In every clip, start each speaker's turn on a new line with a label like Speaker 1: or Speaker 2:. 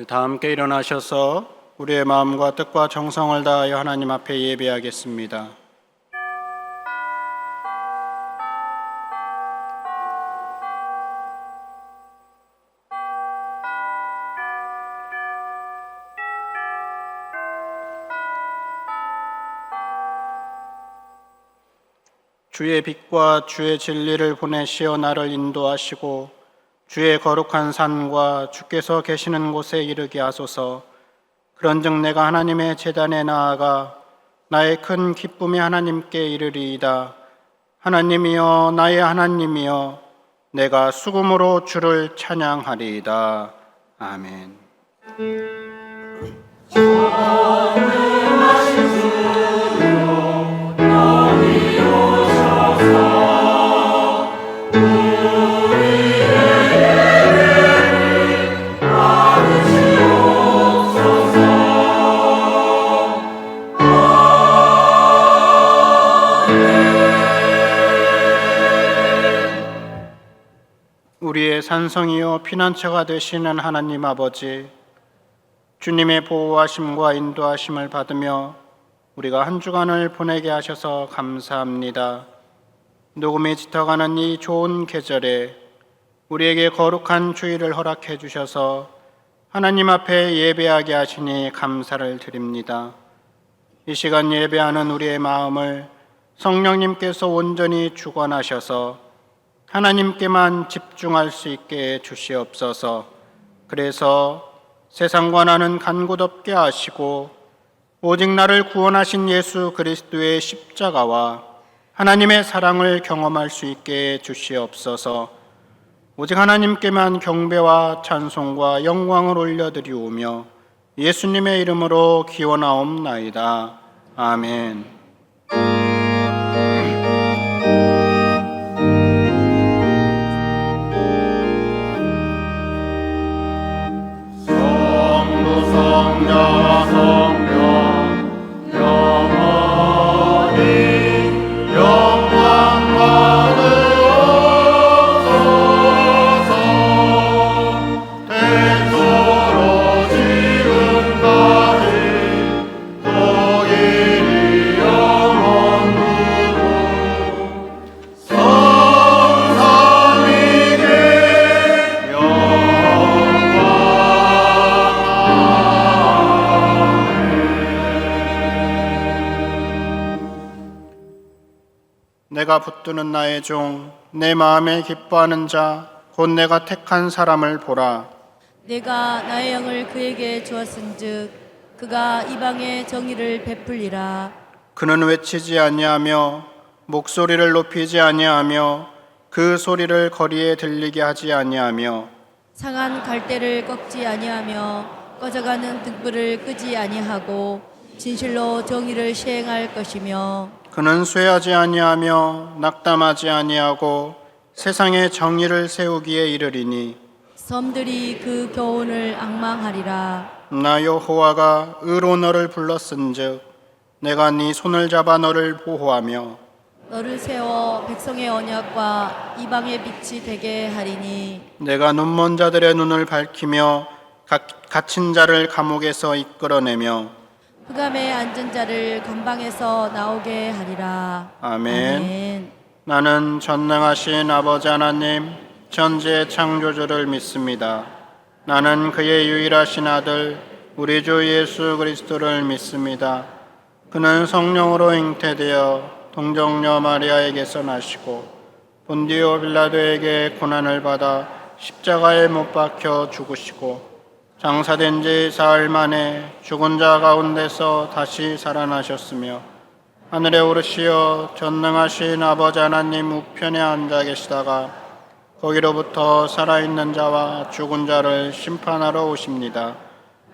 Speaker 1: 다 함께 일어나셔서 우리의 마음과 뜻과 정성을 다하여 하나님 앞에 예배하겠습니다. 주의 빛과 주의 진리를 보내시어 나를 인도하시고 주의 거룩한 산과 주께서 계시는 곳에 이르게 하소서. 그런즉 내가 하나님의 제단에 나아가 나의 큰 기쁨이 하나님께 이르리이다. 하나님이여, 나의 하나님이여, 내가 수금으로 주를 찬양하리이다. 아멘. 우리의 산성이요 피난처가 되시는 하나님 아버지, 주님의 보호하심과 인도하심을 받으며 우리가 한 주간을 보내게 하셔서 감사합니다. 녹음이 짙어가는 이 좋은 계절에 우리에게 거룩한 주일을 허락해 주셔서 하나님 앞에 예배하게 하시니 감사를 드립니다. 이 시간 예배하는 우리의 마음을 성령님께서 온전히 주관하셔서 하나님께만 집중할 수 있게 해주시옵소서. 그래서 세상과 나는 간곳 없게 하시고 오직 나를 구원하신 예수 그리스도의 십자가와 하나님의 사랑을 경험할 수 있게 해주시옵소서. 오직 하나님께만 경배와 찬송과 영광을 올려드리오며 예수님의 이름으로 기원하옵나이다. 아멘. 내가 붙드는 나의 종, 내 마음에 기뻐하는 자, 곧 내가 택한 사람을 보라.
Speaker 2: 내가 나의 영을 그에게 주었은즉 그가 이방의 정의를 베풀리라.
Speaker 1: 그는 외치지 아니하며 목소리를 높이지 아니하며 그 소리를 거리에 들리게 하지 아니하며
Speaker 2: 상한 갈대를 꺾지 아니하며 꺼져가는 등불을 끄지 아니하고 진실로 정의를 시행할 것이며
Speaker 1: 그는 쇠하지 아니하며 낙담하지 아니하고 세상에 정의를 세우기에 이르리니
Speaker 2: 섬들이 그 교훈을 앙망하리라.
Speaker 1: 나 여호와가 의로 너를 불렀은즉 내가 네 손을 잡아 너를 보호하며
Speaker 2: 너를 세워 백성의 언약과 이방의 빛이 되게 하리니
Speaker 1: 내가 눈먼 자들의 눈을 밝히며 갇힌 자를 감옥에서 이끌어내며
Speaker 2: 흑암에 앉은 자를 감방에서 나오게 하리라.
Speaker 1: 아멘. 나는 전능하신 아버지 하나님 천지의 창조주를 믿습니다. 나는 그의 유일하신 아들 우리 주 예수 그리스도를 믿습니다. 그는 성령으로 잉태되어 동정녀 마리아에게서 나시고 본디오 빌라도에게 고난을 받아 십자가에 못 박혀 죽으시고 장사된 지 사흘 만에 죽은 자 가운데서 다시 살아나셨으며 하늘에 오르시어 전능하신 아버지 하나님 우편에 앉아 계시다가 거기로부터 살아있는 자와 죽은 자를 심판하러 오십니다.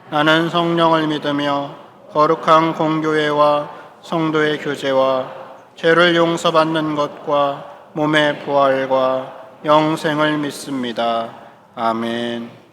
Speaker 1: 나는 성령을 믿으며 거룩한 공교회와 성도의 교제와 죄를 용서받는 것과 몸의 부활과 영생을 믿습니다. 아멘.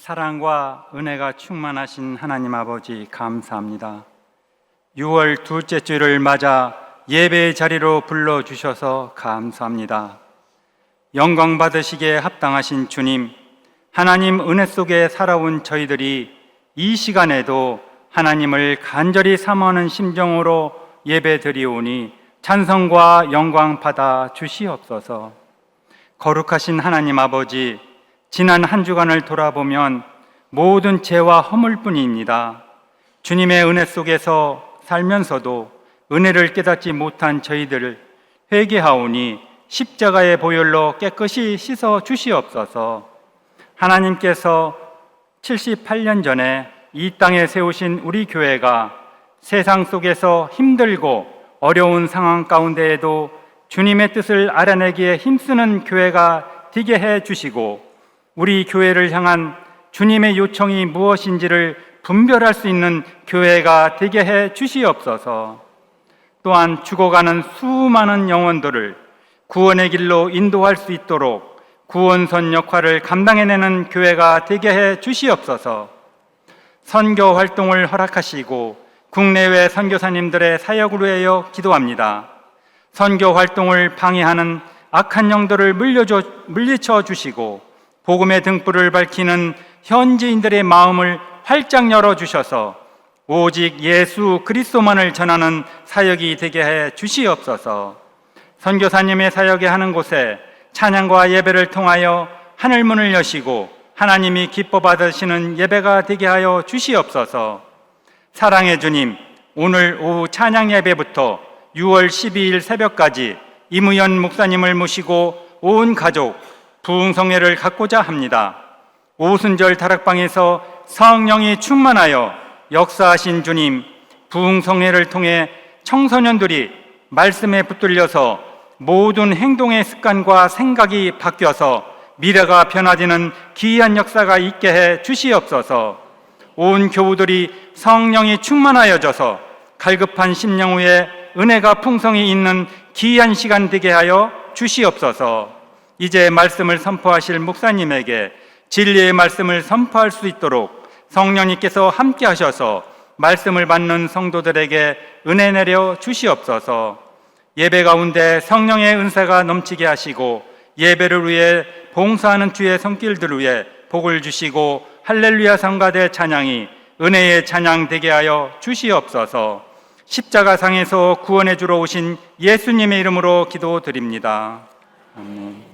Speaker 3: 사랑과 은혜가 충만하신 하나님 아버지 감사합니다. 6월 둘째 주를 맞아 예배의 자리로 불러주셔서 감사합니다. 영광 받으시기에 합당하신 주님, 하나님 은혜 속에 살아온 저희들이 이 시간에도 하나님을 간절히 사모하는 심정으로 예배 드리오니 찬송과 영광 받아 주시옵소서. 거룩하신 하나님 아버지, 지난 한 주간을 돌아보면 모든 죄와 허물뿐입니다. 주님의 은혜 속에서 살면서도 은혜를 깨닫지 못한 저희들을 회개하오니 십자가의 보혈로 깨끗이 씻어 주시옵소서. 하나님께서 78년 전에 이 땅에 세우신 우리 교회가 세상 속에서 힘들고 어려운 상황 가운데에도 주님의 뜻을 알아내기에 힘쓰는 교회가 되게 해 주시고, 우리 교회를 향한 주님의 요청이 무엇인지를 분별할 수 있는 교회가 되게 해 주시옵소서. 또한 죽어가는 수많은 영혼들을 구원의 길로 인도할 수 있도록 구원선 역할을 감당해내는 교회가 되게 해 주시옵소서. 선교 활동을 허락하시고 국내외 선교사님들의 사역을 위하여 기도합니다. 선교 활동을 방해하는 악한 영들을 물리쳐 주시고 복음의 등불을 밝히는 현지인들의 마음을 활짝 열어주셔서 오직 예수 그리스도만을 전하는 사역이 되게 해 주시옵소서. 선교사님의 사역에 하는 곳에 찬양과 예배를 통하여 하늘문을 여시고 하나님이 기뻐 받으시는 예배가 되게 하여 주시옵소서. 사랑의 주님, 오늘 오후 찬양 예배부터 6월 12일 새벽까지 이무연 목사님을 모시고 온 가족 부흥성회를 갖고자 합니다. 오순절 다락방에서 성령이 충만하여 역사하신 주님, 부흥성회를 통해 청소년들이 말씀에 붙들려서 모든 행동의 습관과 생각이 바뀌어서 미래가 변화되는 기이한 역사가 있게 해 주시옵소서. 온 교우들이 성령이 충만하여져서 갈급한 심령 위에 은혜가 풍성히 있는 기이한 시간 되게 하여 주시옵소서. 이제 말씀을 선포하실 목사님에게 진리의 말씀을 선포할 수 있도록 성령님께서 함께 하셔서 말씀을 받는 성도들에게 은혜 내려 주시옵소서. 예배 가운데 성령의 은사가 넘치게 하시고 예배를 위해 봉사하는 주의 손길들을 위해 복을 주시고 할렐루야 성가대 찬양이 은혜의 찬양 되게 하여 주시옵소서. 십자가상에서 구원해 주러 오신 예수님의 이름으로 기도드립니다. 아멘.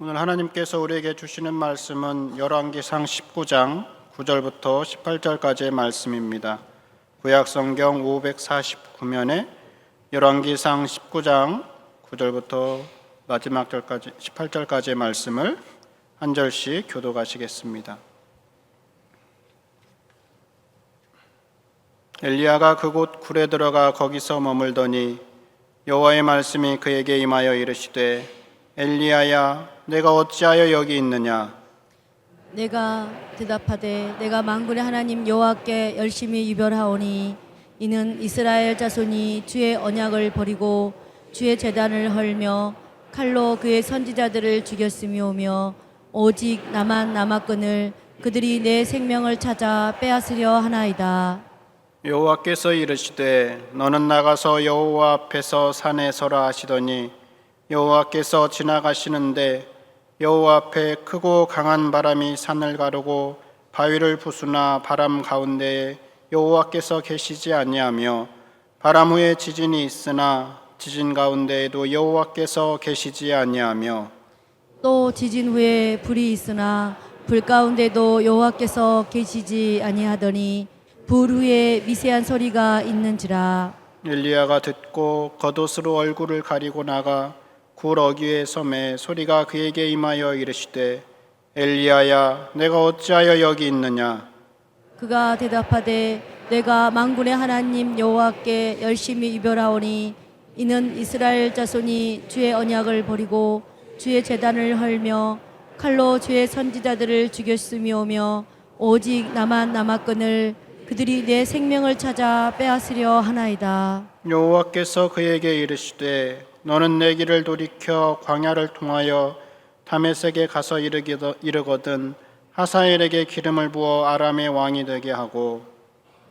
Speaker 1: 오늘 하나님께서 우리에게 주시는 말씀은 열왕기상 19장 9절부터 18절까지의 말씀입니다. 구약성경 549면에 열왕기상 19장 9절부터 마지막 절까지 18절까지의 말씀을 한 절씩 교독하시겠습니다. 엘리야가 그곳 굴에 들어가 거기서 머물더니 여호와의 말씀이 그에게 임하여 이르시되 엘리야야, 내가 어찌하여 여기 있느냐?
Speaker 2: 내가 대답하되 내가 만군의 하나님 여호와께 열심히 유별하오니 이는 이스라엘 자손이 주의 언약을 버리고 주의 제단을 헐며 칼로 그의 선지자들을 죽였음이오며 오직 나만 남았거늘 그들이 내 생명을 찾아 빼앗으려 하나이다.
Speaker 1: 여호와께서 이르시되 너는 나가서 여호와 앞에서 산에 서라 하시더니 여호와께서 지나가시는데 여호와 앞에 크고 강한 바람이 산을 가르고 바위를 부수나 바람 가운데에 여호와께서 계시지 아니하며 바람 후에 지진이 있으나 지진 가운데에도 여호와께서 계시지 아니하며
Speaker 2: 또 지진 후에 불이 있으나 불 가운데도 여호와께서 계시지 아니하더니 불 후에 미세한 소리가 있는지라.
Speaker 1: 엘리야가 듣고 겉옷으로 얼굴을 가리고 나가 굴 어귀의 섬에 소리가 그에게 임하여 이르시되 엘리야야 내가 어찌하여 여기 있느냐.
Speaker 2: 그가 대답하되 내가 만군의 하나님 여호와께 열심히 유별하오니 이는 이스라엘 자손이 주의 언약을 버리고 주의 제단을 헐며 칼로 주의 선지자들을 죽였음이오며 오직 나만 남았거늘 그들이 내 생명을 찾아 빼앗으려 하나이다.
Speaker 1: 여호와께서 그에게 이르시되 너는 내 길을 돌이켜 광야를 통하여 다메섹에 가서 이르거든 하사엘에게 기름을 부어 아람의 왕이 되게 하고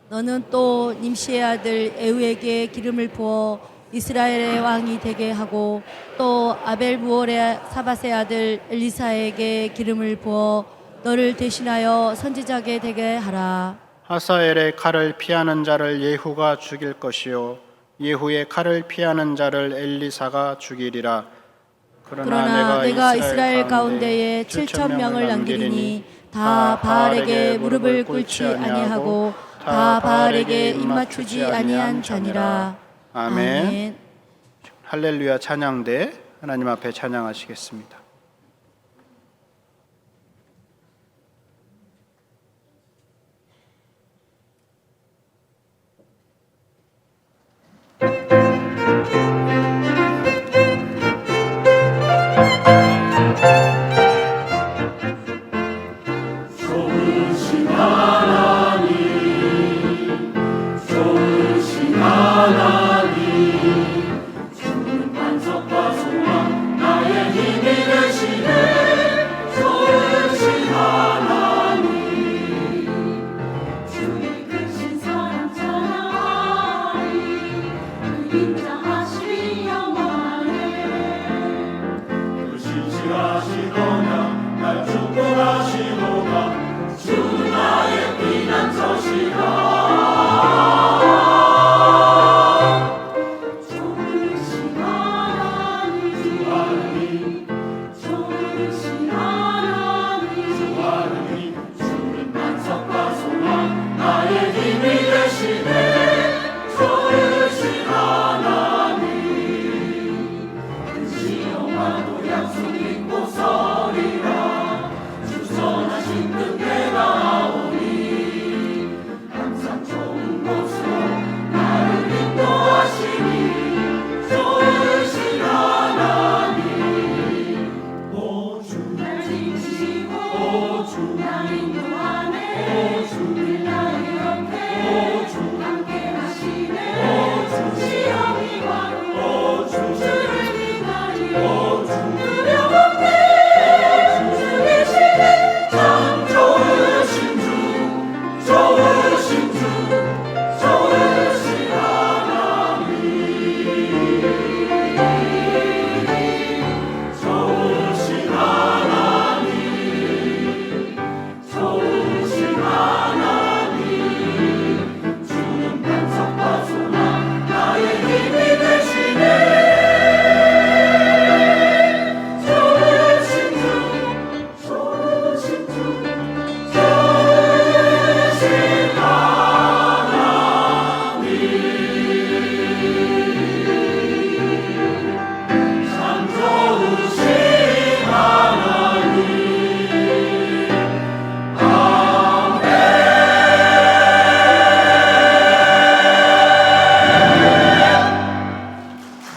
Speaker 2: 너는 또 님시의 아들 에후에게 기름을 부어 이스라엘의 왕이 되게 하고 또 아벨무올의 사밧의 아들 엘리사에게 기름을 부어 너를 대신하여 선지자게 되게 하라.
Speaker 1: 하사엘의 칼을 피하는 자를 예후가 죽일 것이요 예후의 칼을 피하는 자를 엘리사가 죽이리라.
Speaker 2: 그러나 내가 이스라엘 가운데에 7천 명을 남기리니 다 바알에게 무릎을 꿇지 아니하고 다 바알에게 입맞추지 아니한 자니라.
Speaker 1: 아멘. 할렐루야 찬양대 하나님 앞에 찬양하시겠습니다.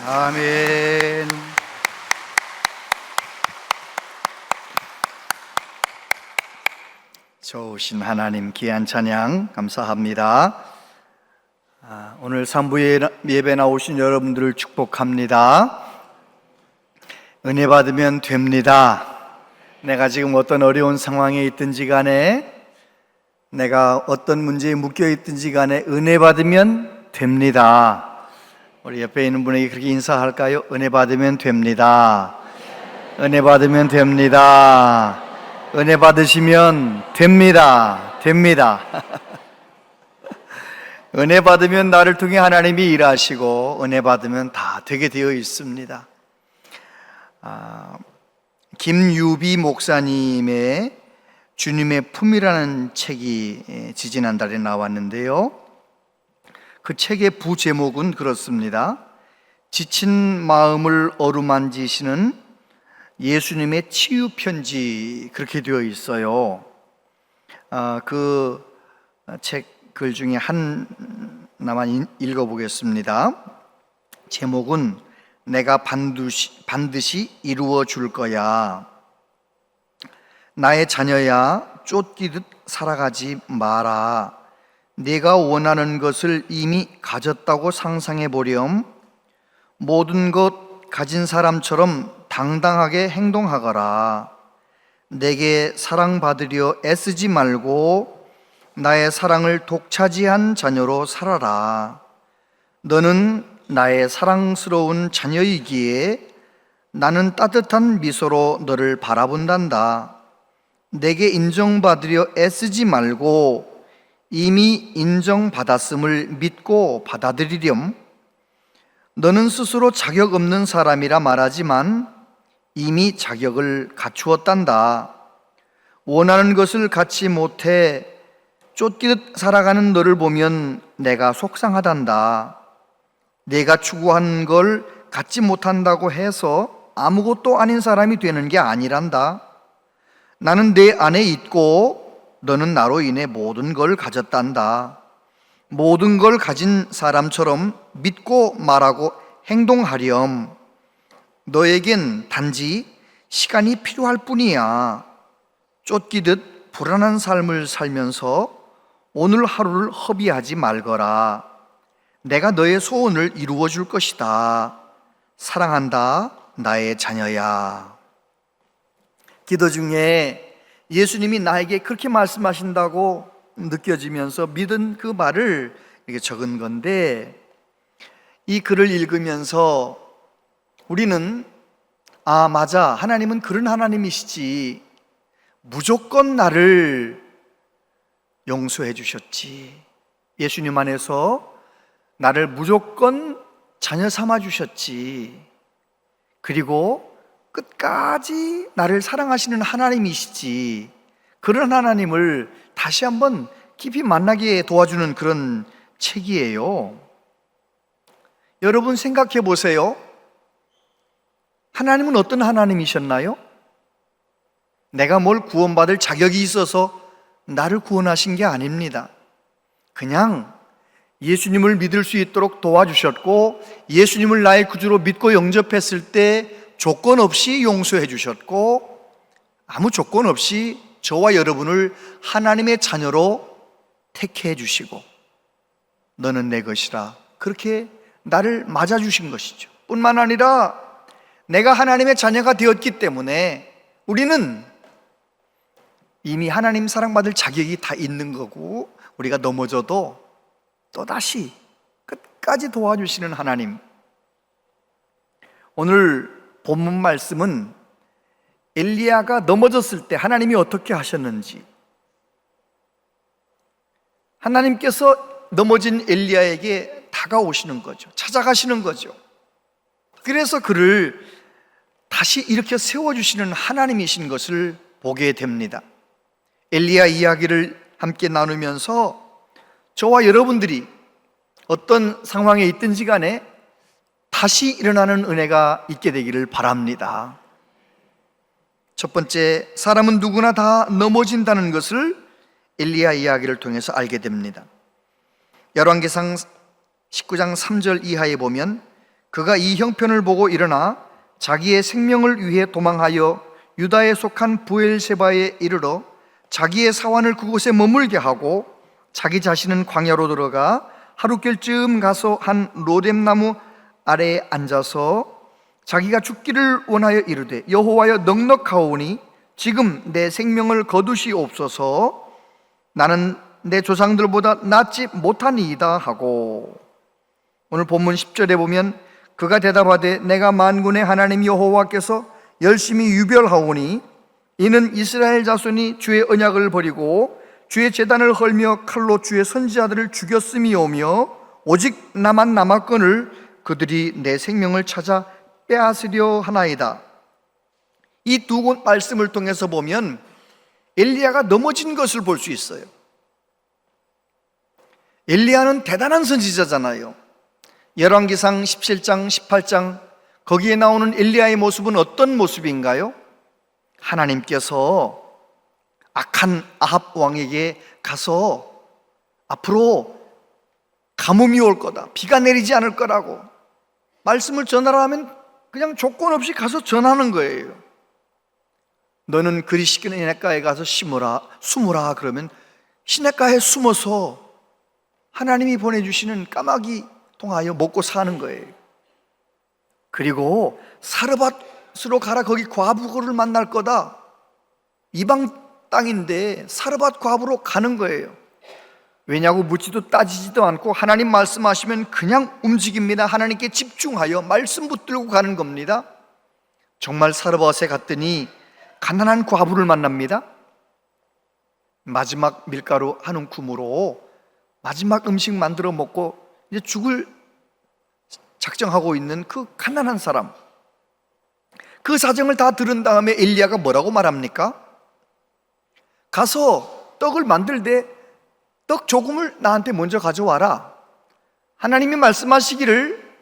Speaker 1: 아멘. 좋으신 하나님 귀한 찬양 감사합니다. 오늘 3부 예배 나오신 여러분들을 축복합니다. 은혜 받으면 됩니다. 내가 지금 어떤 어려운 상황에 있든지 간에 내가 어떤 문제에 묶여 있든지 간에 은혜 받으면 됩니다. 우리 옆에 있는 분에게 그렇게 인사할까요? 은혜 받으면 됩니다. 은혜 받으면 됩니다. 은혜 받으시면 됩니다. 됩니다. 은혜 받으면 나를 통해 하나님이 일하시고 은혜 받으면 다 되게 되어 있습니다. 김유비 목사님의
Speaker 4: 주님의 품이라는 책이 지지난달에 나왔는데요. 그 책의 부제목은 그렇습니다. 지친 마음을 어루만지시는 예수님의 치유 편지, 그렇게 되어 있어요. 그 책 글 중에 하나만 읽어보겠습니다. 제목은 내가 반드시 이루어 줄 거야. 나의 자녀야, 쫓기듯 살아가지 마라. 네가 원하는 것을 이미 가졌다고 상상해 보렴. 모든 것 가진 사람처럼 당당하게 행동하거라. 내게 사랑받으려 애쓰지 말고 나의 사랑을 독차지한 자녀로 살아라. 너는 나의 사랑스러운 자녀이기에 나는 따뜻한 미소로 너를 바라본단다. 내게 인정받으려 애쓰지 말고 이미 인정받았음을 믿고 받아들이렴. 너는 스스로 자격 없는 사람이라 말하지만 이미 자격을 갖추었단다. 원하는 것을 갖지 못해 쫓기듯 살아가는 너를 보면 내가 속상하단다. 내가 추구한 걸 갖지 못한다고 해서 아무것도 아닌 사람이 되는 게 아니란다. 나는 내 안에 있고 너는 나로 인해 모든 걸 가졌단다. 모든 걸 가진 사람처럼 믿고 말하고 행동하렴. 너에겐 단지 시간이 필요할 뿐이야. 쫓기듯 불안한 삶을 살면서 오늘 하루를 허비하지 말거라. 내가 너의 소원을 이루어 줄 것이다. 사랑한다, 나의 자녀야. 기도 중에 예수님이 나에게 그렇게 말씀하신다고 느껴지면서 믿은 그 말을 이렇게 적은 건데, 이 글을 읽으면서 우리는 맞아, 하나님은 그런 하나님이시지. 무조건 나를 용서해 주셨지. 예수님 안에서 나를 무조건 자녀 삼아 주셨지. 그리고 끝까지 나를 사랑하시는 하나님이시지. 그런 하나님을 다시 한번 깊이 만나게 도와주는 그런 책이에요. 여러분 생각해 보세요. 하나님은 어떤 하나님이셨나요? 내가 뭘 구원받을 자격이 있어서 나를 구원하신 게 아닙니다. 그냥 예수님을 믿을 수 있도록 도와주셨고, 예수님을 나의 구주로 믿고 영접했을 때 조건 없이 용서해 주셨고, 아무 조건 없이 저와 여러분을 하나님의 자녀로 택해 주시고, 너는 내 것이라 그렇게 나를 맞아주신 것이죠. 뿐만 아니라 내가 하나님의 자녀가 되었기 때문에 우리는 이미 하나님 사랑받을 자격이 다 있는 거고, 우리가 넘어져도 또다시 끝까지 도와주시는 하나님. 오늘 본문 말씀은 엘리야가 넘어졌을 때 하나님이 어떻게 하셨는지, 하나님께서 넘어진 엘리야에게 다가오시는 거죠. 찾아가시는 거죠. 그래서 그를 다시 일으켜 세워주시는 하나님이신 것을 보게 됩니다. 엘리야 이야기를 함께 나누면서 저와 여러분들이 어떤 상황에 있든지 간에 다시 일어나는 은혜가 있게 되기를 바랍니다. 첫 번째, 사람은 누구나 다 넘어진다는 것을 엘리야 이야기를 통해서 알게 됩니다. 열왕기상 19장 3절 이하에 보면, 그가 이 형편을 보고 일어나 자기의 생명을 위해 도망하여 유다에 속한 부엘세바에 이르러 자기의 사환을 그곳에 머물게 하고, 자기 자신은 광야로 들어가 하루길쯤 가서 한 로뎀나무 아래에 앉아서 자기가 죽기를 원하여 이르되, 여호와여 넉넉하오니 지금 내 생명을 거두시옵소서. 나는 내 조상들보다 낫지 못하니이다 하고, 오늘 본문 10절에 보면 그가 대답하되 내가 만군의 하나님 여호와께서 열심히 유별하오니 이는 이스라엘 자손이 주의 언약을 버리고 주의 제단을 헐며 칼로 주의 선지자들을 죽였음이오며 오직 나만 남았거늘 그들이 내 생명을 찾아 빼앗으려 하나이다. 이 두 곳 말씀을 통해서 보면 엘리야가 넘어진 것을 볼 수 있어요. 엘리야는 대단한 선지자잖아요. 열왕기상 17장, 18장 거기에 나오는 엘리야의 모습은 어떤 모습인가요? 하나님께서 악한 아합 왕에게 가서 앞으로 가뭄이 올 거다, 비가 내리지 않을 거라고 말씀을 전하라 하면 그냥 조건 없이 가서 전하는 거예요. 너는 그리 시끼는 시냇가에 가서 숨으라 그러면 시냇가에 숨어서 하나님이 보내주시는 까마귀 통하여 먹고 사는 거예요. 그리고 사르밧으로 가라, 거기 과부를 만날 거다. 이방 땅인데 사르밧 과부로 가는 거예요. 왜냐고 묻지도 따지지도 않고 하나님 말씀하시면 그냥 움직입니다. 하나님께 집중하여 말씀 붙들고 가는 겁니다. 정말 사르밧에 갔더니 가난한 과부를 만납니다. 마지막 밀가루 한 움큼으로 마지막 음식 만들어 먹고 이제 죽을 작정하고 있는 그 가난한 사람, 그 사정을 다 들은 다음에 엘리야가 뭐라고 말합니까? 가서 떡을 만들되 떡 조금을 나한테 먼저 가져와라. 하나님이 말씀하시기를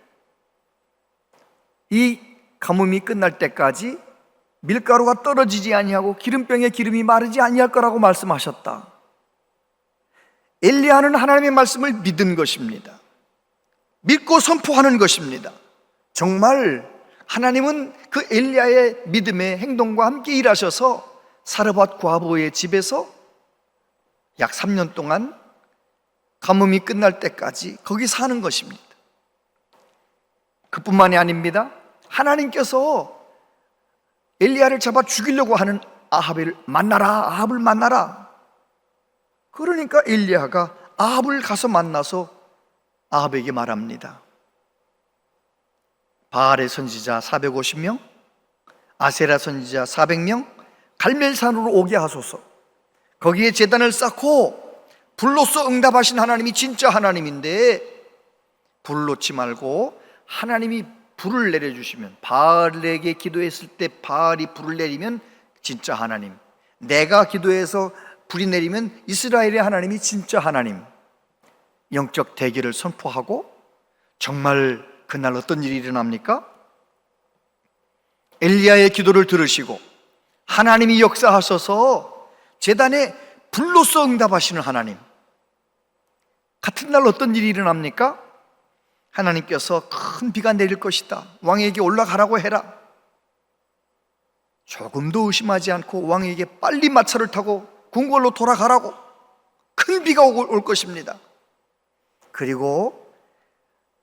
Speaker 4: 이 가뭄이 끝날 때까지 밀가루가 떨어지지 아니하고 기름병에 기름이 마르지 아니할 거라고 말씀하셨다. 엘리야는 하나님의 말씀을 믿은 것입니다. 믿고 선포하는 것입니다. 정말 하나님은 그 엘리야의 믿음의 행동과 함께 일하셔서 사르밧 과부의 집에서 약 3년 동안 가뭄이 끝날 때까지 거기 사는 것입니다. 그뿐만이 아닙니다. 하나님께서 엘리야를 잡아 죽이려고 하는 아합을 만나라. 그러니까 엘리야가 아합을 가서 만나서 아합에게 말합니다. 바알의 선지자 450명, 아세라 선지자 400명 갈멜산으로 오게 하소서. 거기에 제단을 쌓고 불로써 응답하신 하나님이 진짜 하나님인데 불을 놓지 말고 하나님이 불을 내려주시면, 바알에게 기도했을 때 바알이 불을 내리면 진짜 하나님, 내가 기도해서 불이 내리면 이스라엘의 하나님이 진짜 하나님, 영적 대결을 선포하고 정말 그날 어떤 일이 일어납니까? 엘리야의 기도를 들으시고 하나님이 역사하셔서 제단에 불로써 응답하시는 하나님, 같은 날 어떤 일이 일어납니까? 하나님께서 큰 비가 내릴 것이다, 왕에게 올라가라고 해라. 조금도 의심하지 않고 왕에게 빨리 마차를 타고 궁궐로 돌아가라고, 큰 비가 올 것입니다. 그리고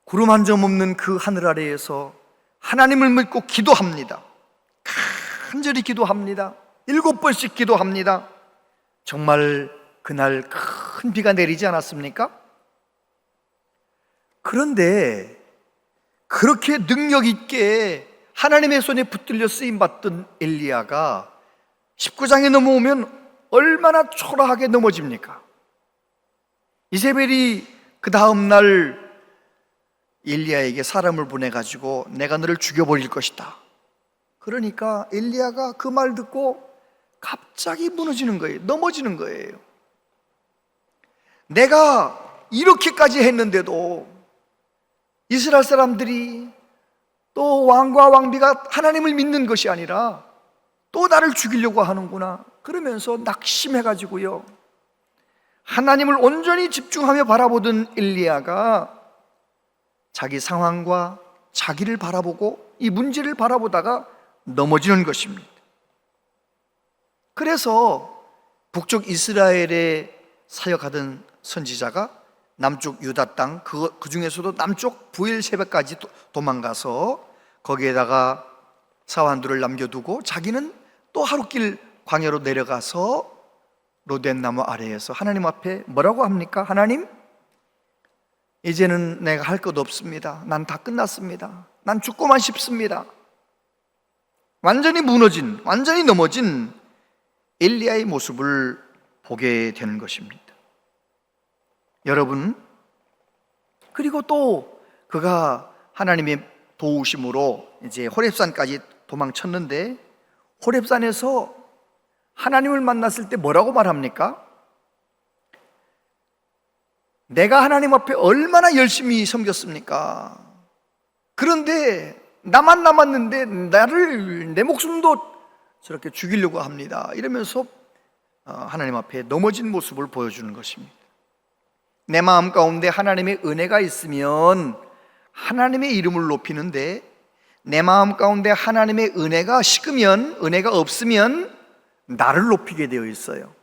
Speaker 4: 구름 한 점 없는 그 하늘 아래에서 하나님을 믿고 기도합니다. 간절히 기도합니다. 7번씩 기도합니다. 정말 그날 큰 비가 내리지 않았습니까? 그런데 그렇게 능력 있게 하나님의 손에 붙들려 쓰임받던 엘리야가 19장에 넘어오면 얼마나 초라하게 넘어집니까? 이세벨이 그 다음 날 엘리야에게 사람을 보내가지고 내가 너를 죽여버릴 것이다. 그러니까 엘리야가 그 말 듣고 갑자기 무너지는 거예요. 넘어지는 거예요. 내가 이렇게까지 했는데도 이스라엘 사람들이 또 왕과 왕비가 하나님을 믿는 것이 아니라 또 나를 죽이려고 하는구나, 그러면서 낙심해가지고요, 하나님을 온전히 집중하며 바라보던 엘리야가 자기 상황과 자기를 바라보고 이 문제를 바라보다가 넘어지는 것입니다. 그래서 북쪽 이스라엘에 사역하던 선지자가 남쪽 유다 땅, 그 중에서도 남쪽 부엘세바까지 도망가서 거기에다가 사환들을 남겨두고 자기는 또 하룻길 광야로 내려가서 로덴나무 아래에서 하나님 앞에 뭐라고 합니까? 하나님, 이제는 내가 할 것 없습니다. 난 다 끝났습니다. 난 죽고만 싶습니다. 완전히 무너진, 완전히 넘어진 엘리야의 모습을 보게 되는 것입니다. 여러분, 그리고 또 그가 하나님의 도우심으로 이제 호렙산까지 도망쳤는데 호렙산에서 하나님을 만났을 때 뭐라고 말합니까? 내가 하나님 앞에 얼마나 열심히 섬겼습니까? 그런데 나만 남았는데 내 목숨도 저렇게 죽이려고 합니다. 이러면서 하나님 앞에 넘어진 모습을 보여주는 것입니다. 내 마음 가운데 하나님의 은혜가 있으면 하나님의 이름을 높이는데, 내 마음 가운데 하나님의 은혜가 식으면, 은혜가 없으면 나를 높이게 되어 있어요.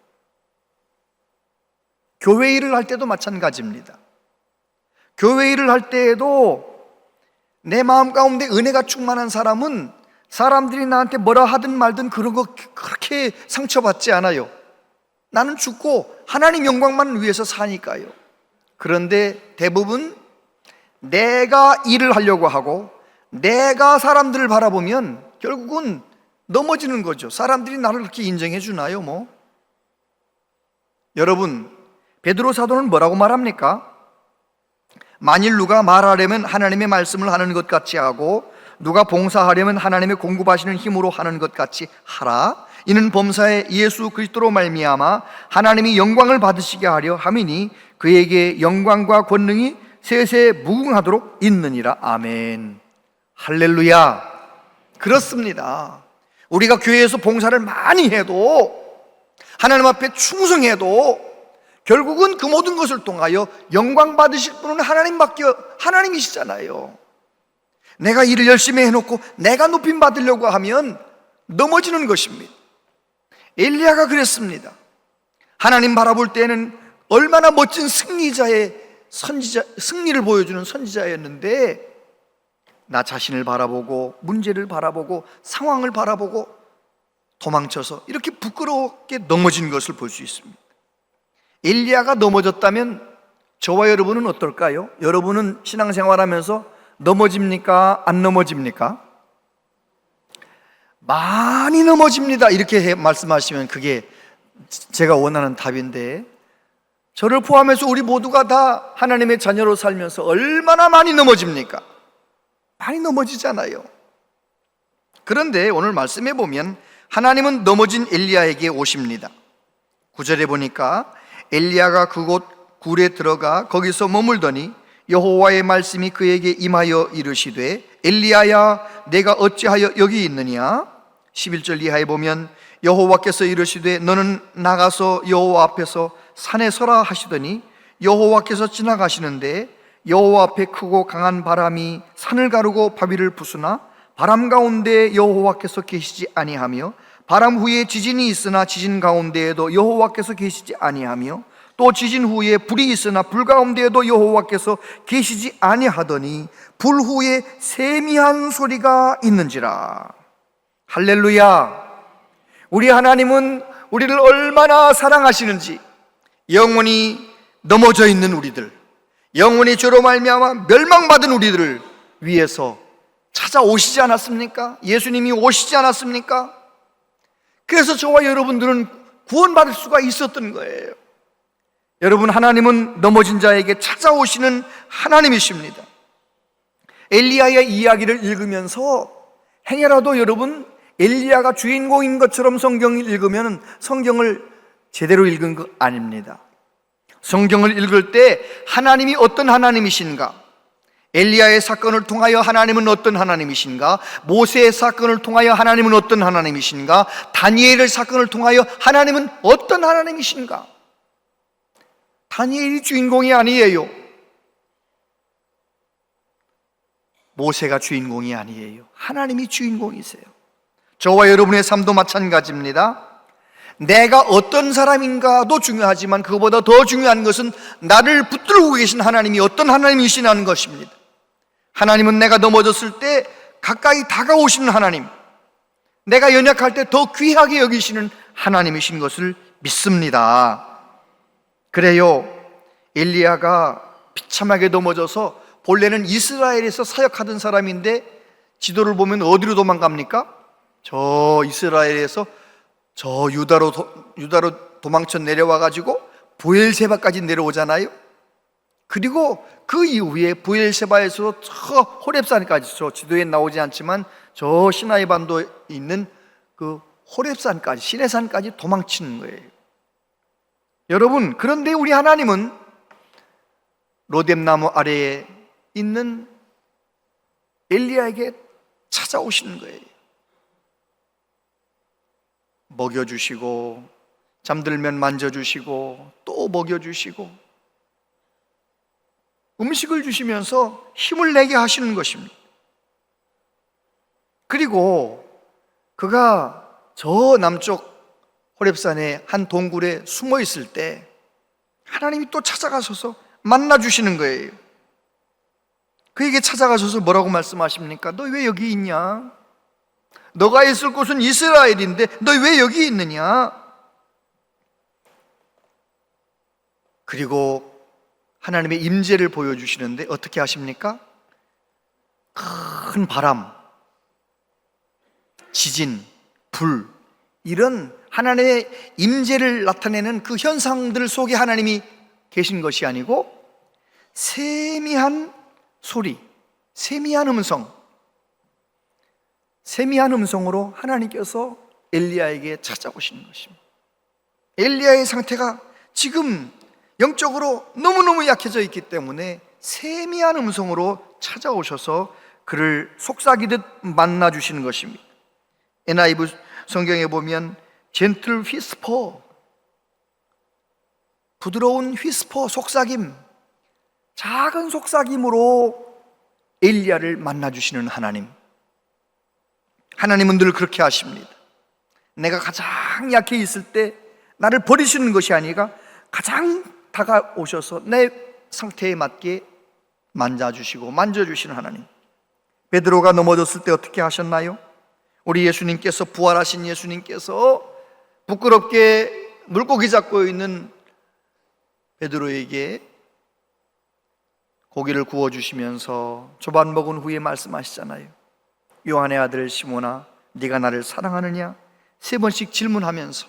Speaker 4: 교회 일을 할 때도 마찬가지입니다. 교회 일을 할 때에도 내 마음 가운데 은혜가 충만한 사람은 사람들이 나한테 뭐라 하든 말든 그런 거 그렇게 상처받지 않아요. 나는 죽고 하나님 영광만 위해서 사니까요. 그런데 대부분 내가 일을 하려고 하고 내가 사람들을 바라보면 결국은 넘어지는 거죠. 사람들이 나를 그렇게 인정해 주나요? 뭐 여러분, 베드로 사도는 뭐라고 말합니까? 만일 누가 말하려면 하나님의 말씀을 하는 것 같이 하고 누가 봉사하려면 하나님의 공급하시는 힘으로 하는 것 같이 하라. 이는 범사에 예수 그리스도로 말미암아 하나님이 영광을 받으시게 하려 함이니 그에게 영광과 권능이 세세 무궁하도록 있느니라. 아멘. 할렐루야. 그렇습니다. 우리가 교회에서 봉사를 많이 해도, 하나님 앞에 충성해도 결국은 그 모든 것을 통하여 영광 받으실 분은 하나님이시잖아요. 내가 일을 열심히 해놓고 내가 높임 받으려고 하면 넘어지는 것입니다. 엘리야가 그랬습니다. 하나님 바라볼 때는 얼마나 멋진 승리를 보여주는 선지자였는데, 나 자신을 바라보고 문제를 바라보고 상황을 바라보고 도망쳐서 이렇게 부끄럽게 넘어진 것을 볼 수 있습니다. 엘리야가 넘어졌다면 저와 여러분은 어떨까요? 여러분은 신앙생활하면서 넘어집니까? 안 넘어집니까? 많이 넘어집니다. 이렇게 말씀하시면 그게 제가 원하는 답인데, 저를 포함해서 우리 모두가 다 하나님의 자녀로 살면서 얼마나 많이 넘어집니까? 많이 넘어지잖아요. 그런데 오늘 말씀해 보면 하나님은 넘어진 엘리야에게 오십니다. 9절에 보니까 엘리야가 그곳 굴에 들어가 거기서 머물더니 여호와의 말씀이 그에게 임하여 이르시되 엘리야야 내가 어찌하여 여기 있느냐. 11절 이하에 보면 여호와께서 이르시되 너는 나가서 여호와 앞에서 산에 서라 하시더니 여호와께서 지나가시는데 여호와 앞에 크고 강한 바람이 산을 가르고 바위를 부수나 바람 가운데 여호와께서 계시지 아니하며 바람 후에 지진이 있으나 지진 가운데에도 여호와께서 계시지 아니하며 또 지진 후에 불이 있으나 불 가운데에도 여호와께서 계시지 아니하더니 불 후에 세미한 소리가 있는지라. 할렐루야. 우리 하나님은 우리를 얼마나 사랑하시는지, 영원히 넘어져 있는 우리들, 영원히 죄로 말미암아 멸망받은 우리들을 위해서 찾아오시지 않았습니까? 예수님이 오시지 않았습니까? 그래서 저와 여러분들은 구원받을 수가 있었던 거예요. 여러분, 하나님은 넘어진 자에게 찾아오시는 하나님이십니다. 엘리야의 이야기를 읽으면서 행여라도 여러분 엘리야가 주인공인 것처럼 성경을 읽으면 성경을 제대로 읽은 거 아닙니다. 성경을 읽을 때 하나님이 어떤 하나님이신가, 엘리야의 사건을 통하여 하나님은 어떤 하나님이신가, 모세의 사건을 통하여 하나님은 어떤 하나님이신가, 다니엘의 사건을 통하여 하나님은 어떤 하나님이신가. 다니엘이 주인공이 아니에요. 모세가 주인공이 아니에요. 하나님이 주인공이세요. 저와 여러분의 삶도 마찬가지입니다. 내가 어떤 사람인가도 중요하지만 그것보다 더 중요한 것은 나를 붙들고 계신 하나님이 어떤 하나님이시냐는 것입니다. 하나님은 내가 넘어졌을 때 가까이 다가오시는 하나님, 내가 연약할 때 더 귀하게 여기시는 하나님이신 것을 믿습니다. 그래요, 엘리야가 비참하게 넘어져서 본래는 이스라엘에서 사역하던 사람인데 지도를 보면 어디로 도망갑니까? 저 이스라엘에서 저 유다로 도망쳐 내려와가지고 부엘세바까지 내려오잖아요. 그리고 그 이후에 부엘세바에서 저 호렙산까지, 저 지도에 나오지 않지만 저 시나이 반도에 있는 그 호렙산까지, 시내산까지 도망치는 거예요. 여러분, 그런데 우리 하나님은 로뎀나무 아래에 있는 엘리야에게 찾아오시는 거예요. 먹여주시고, 잠들면 만져주시고, 또 먹여주시고, 음식을 주시면서 힘을 내게 하시는 것입니다. 그리고 그가 저 남쪽 호렙산의 한 동굴에 숨어 있을 때 하나님이 또 찾아가셔서 만나 주시는 거예요. 그에게 찾아가셔서 뭐라고 말씀하십니까? 너 왜 여기 있냐? 너가 있을 곳은 이스라엘인데 너 왜 여기 있느냐? 그리고 하나님의 임재를 보여주시는데 어떻게 하십니까? 큰 바람, 지진, 불, 이런 하나님의 임재를 나타내는 그 현상들 속에 하나님이 계신 것이 아니고 세미한 소리, 세미한 음성으로 하나님께서 엘리야에게 찾아오시는 것입니다. 엘리야의 상태가 지금 영적으로 너무너무 약해져 있기 때문에 세미한 음성으로 찾아오셔서 그를 속삭이듯 만나주시는 것입니다. NIV 성경에 보면 젠틀 휘스퍼, 부드러운 휘스퍼, 속삭임, 작은 속삭임으로 엘리야를 만나주시는 하나님. 하나님은 늘 그렇게 하십니다. 내가 가장 약해 있을 때 나를 버리시는 것이 아니라 가장 다가오셔서 내 상태에 맞게 만져주시고 만져주시는 하나님. 베드로가 넘어졌을 때 어떻게 하셨나요? 우리 예수님께서, 부활하신 예수님께서 부끄럽게 물고기 잡고 있는 베드로에게 고기를 구워주시면서 조반 먹은 후에 말씀하시잖아요. 요한의 아들 시몬아, 네가 나를 사랑하느냐? 3번씩 질문하면서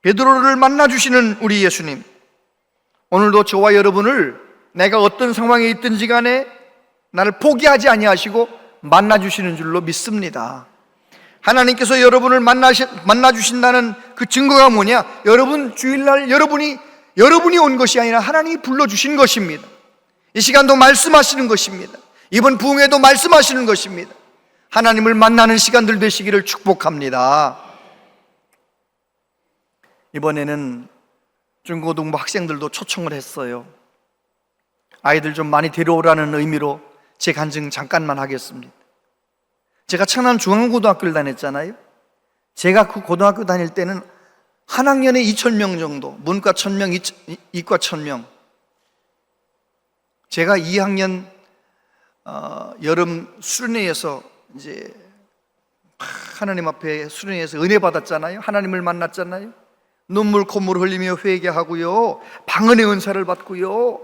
Speaker 4: 베드로를 만나주시는 우리 예수님, 오늘도 저와 여러분을 내가 어떤 상황에 있든지 간에 나를 포기하지 아니하시고 만나주시는 줄로 믿습니다. 하나님께서 여러분을 만나주신다는 그 증거가 뭐냐? 여러분 주일날 여러분이 온 것이 아니라 하나님이 불러주신 것입니다. 이 시간도 말씀하시는 것입니다. 이번 부흥회도 말씀하시는 것입니다. 하나님을 만나는 시간들 되시기를 축복합니다. 이번에는 중고등부 학생들도 초청을 했어요. 아이들 좀 많이 데려오라는 의미로 제 간증 잠깐만 하겠습니다. 제가 창남 중앙고등학교를 다녔잖아요. 제가 그 고등학교 다닐 때는 한 학년에 2,000명 정도, 문과 1,000명, 이과 1,000명. 제가 2학년 여름 수련회에서 이제 하나님 앞에 수련회에서 은혜 받았잖아요. 하나님을 만났잖아요. 눈물 콧물 흘리며 회개하고요, 방언의 은사를 받고요,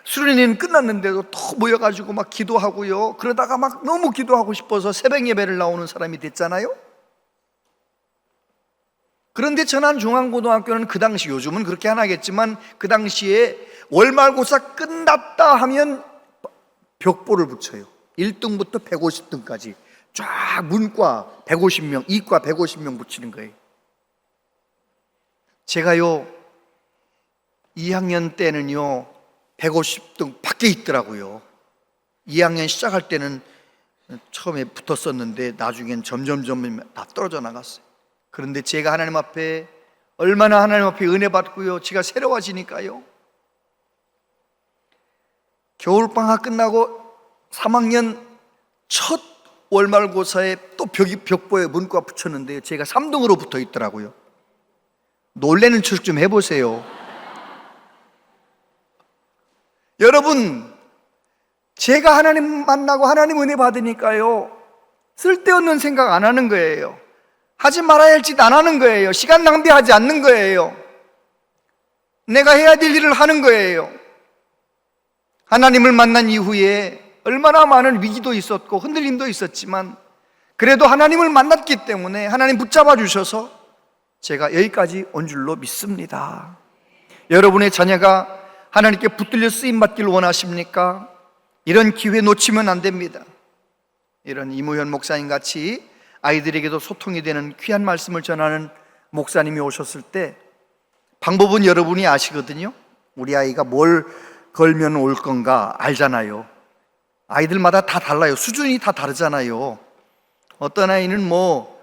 Speaker 4: 수련회는 끝났는데도 또 모여가지고 막 기도하고요, 그러다가 막 너무 기도하고 싶어서 새벽 예배를 나오는 사람이 됐잖아요. 그런데 천안중앙고등학교는 그 당시, 요즘은 그렇게 안 하겠지만 그 당시에 월말고사 끝났다 하면 벽보를 붙여요. 1등부터 150등까지 쫙 문과 150명, 이과 150명 붙이는 거예요. 제가요 2학년 때는요 150등 밖에 있더라고요. 2학년 시작할 때는 처음에 붙었었는데 나중엔 점점 다 떨어져 나갔어요. 그런데 제가 하나님 앞에 얼마나 하나님 앞에 은혜 받고요, 제가 새로워지니까요, 겨울방학 끝나고 3학년 첫 월말고사에 또 벽보에 문과 붙였는데요, 제가 3등으로 붙어 있더라고요. 놀래는 척 좀 해보세요. 여러분, 제가 하나님 만나고 하나님 은혜 받으니까요, 쓸데없는 생각 안 하는 거예요. 하지 말아야 할 짓 안 하는 거예요. 시간 낭비하지 않는 거예요. 내가 해야 될 일을 하는 거예요. 하나님을 만난 이후에 얼마나 많은 위기도 있었고 흔들림도 있었지만 그래도 하나님을 만났기 때문에 하나님 붙잡아 주셔서 제가 여기까지 온 줄로 믿습니다. 여러분의 자녀가 하나님께 붙들려 쓰임받기를 원하십니까? 이런 기회 놓치면 안 됩니다. 이런 이무현 목사님 같이 아이들에게도 소통이 되는 귀한 말씀을 전하는 목사님이 오셨을 때 방법은 여러분이 아시거든요. 우리 아이가 뭘 걸면 올 건가 알잖아요. 아이들마다 다 달라요. 수준이 다 다르잖아요. 어떤 아이는 뭐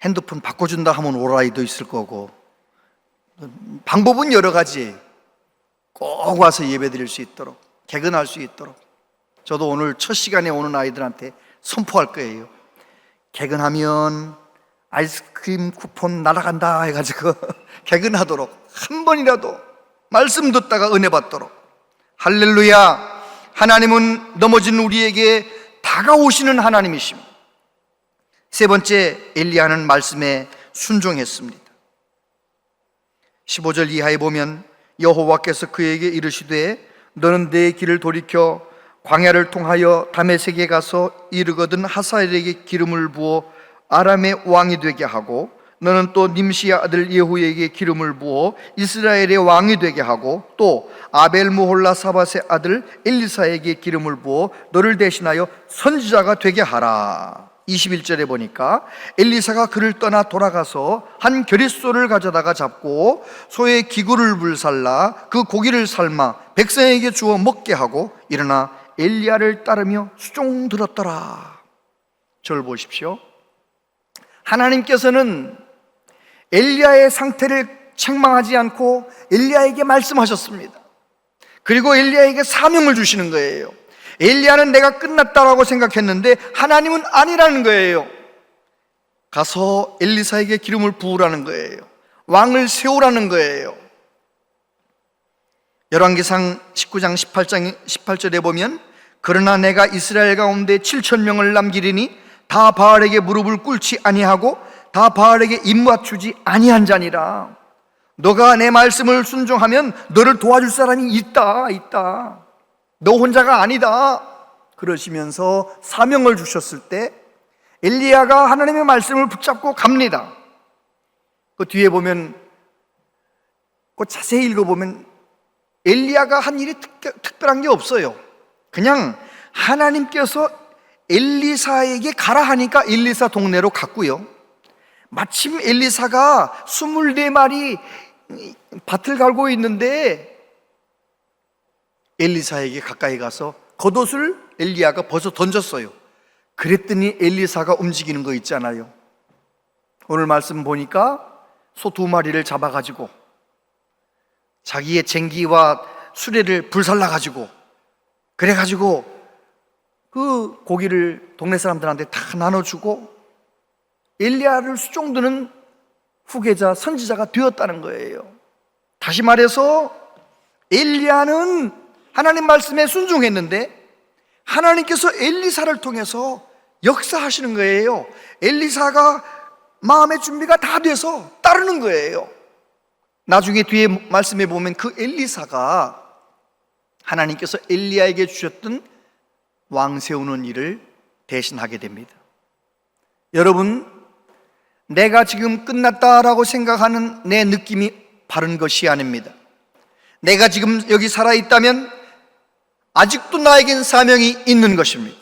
Speaker 4: 핸드폰 바꿔준다 하면 올 아이도 있을 거고, 방법은 여러 가지. 꼭 와서 예배 드릴 수 있도록, 개근할 수 있도록. 저도 오늘 첫 시간에 오는 아이들한테 선포할 거예요. 개근하면 아이스크림 쿠폰 날아간다 해가지고 개근하도록, 한 번이라도 말씀 듣다가 은혜 받도록. 할렐루야. 하나님은 넘어진 우리에게 다가오시는 하나님이십니다. 세 번째, 엘리야는 말씀에 순종했습니다. 15절 이하에 보면 여호와께서 그에게 이르시되 너는 내 길을 돌이켜 광야를 통하여 다메섹에 가서 이르거든 하사엘에게 기름을 부어 아람의 왕이 되게 하고 너는 또 님시의 아들 예후에게 기름을 부어 이스라엘의 왕이 되게 하고 또 아벨무홀라 사밧의 아들 엘리사에게 기름을 부어 너를 대신하여 선지자가 되게 하라. 21절에 보니까 엘리사가 그를 떠나 돌아가서 한 겨릿소를 가져다가 잡고 소의 기구를 불살라 그 고기를 삶아 백성에게 주어 먹게 하고 일어나 엘리야를 따르며 수종 들었더라. 저를 보십시오. 하나님께서는 엘리야의 상태를 책망하지 않고 엘리야에게 말씀하셨습니다. 그리고 엘리야에게 사명을 주시는 거예요. 엘리야는 내가 끝났다라고 생각했는데 하나님은 아니라는 거예요. 가서 엘리사에게 기름을 부으라는 거예요. 왕을 세우라는 거예요. 열왕기상 19장 18절에 보면 그러나 내가 이스라엘 가운데 7,000명을 남기리니 다 바알에게 무릎을 꿇지 아니하고 다 바알에게 입 맞추지 아니한 자니라. 너가 내 말씀을 순종하면 너를 도와줄 사람이 있다. 너 혼자가 아니다. 그러시면서 사명을 주셨을 때 엘리야가 하나님의 말씀을 붙잡고 갑니다. 그 뒤에 보면, 그 자세히 읽어보면 엘리야가 한 일이 특별한 게 없어요. 그냥 하나님께서 엘리사에게 가라 하니까 엘리사 동네로 갔고요. 마침 엘리사가 24마리 밭을 갈고 있는데 엘리사에게 가까이 가서 겉옷을 엘리야가 벗어 던졌어요. 그랬더니 엘리사가 움직이는 거 있잖아요. 오늘 말씀 보니까 소 2마리를 잡아가지고 자기의 쟁기와 수레를 불살라가지고 그래가지고 그 고기를 동네 사람들한테 다 나눠주고 엘리야를 수종드는 후계자, 선지자가 되었다는 거예요. 다시 말해서 엘리야는 하나님 말씀에 순종했는데 하나님께서 엘리사를 통해서 역사하시는 거예요. 엘리사가 마음의 준비가 다 돼서 따르는 거예요. 나중에 뒤에 말씀에 보면 그 엘리사가 하나님께서 엘리야에게 주셨던 왕 세우는 일을 대신하게 됩니다. 여러분, 내가 지금 끝났다라고 생각하는 내 느낌이 바른 것이 아닙니다. 내가 지금 여기 살아있다면 아직도 나에겐 사명이 있는 것입니다.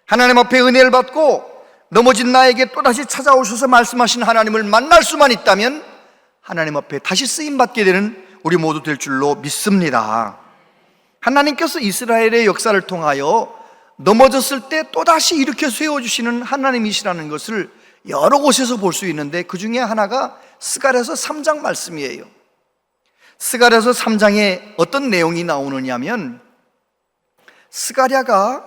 Speaker 4: 하나님 앞에 은혜를 받고 넘어진 나에게 또다시 찾아오셔서 말씀하신 하나님을 만날 수만 있다면 하나님 앞에 다시 쓰임받게 되는 우리 모두 될 줄로 믿습니다. 하나님께서 이스라엘의 역사를 통하여 넘어졌을 때 또다시 일으켜 세워주시는 하나님이시라는 것을 여러 곳에서 볼 수 있는데 그 중에 하나가 스가랴서 3장 말씀이에요. 스가랴서 3장에 어떤 내용이 나오느냐면 스가랴가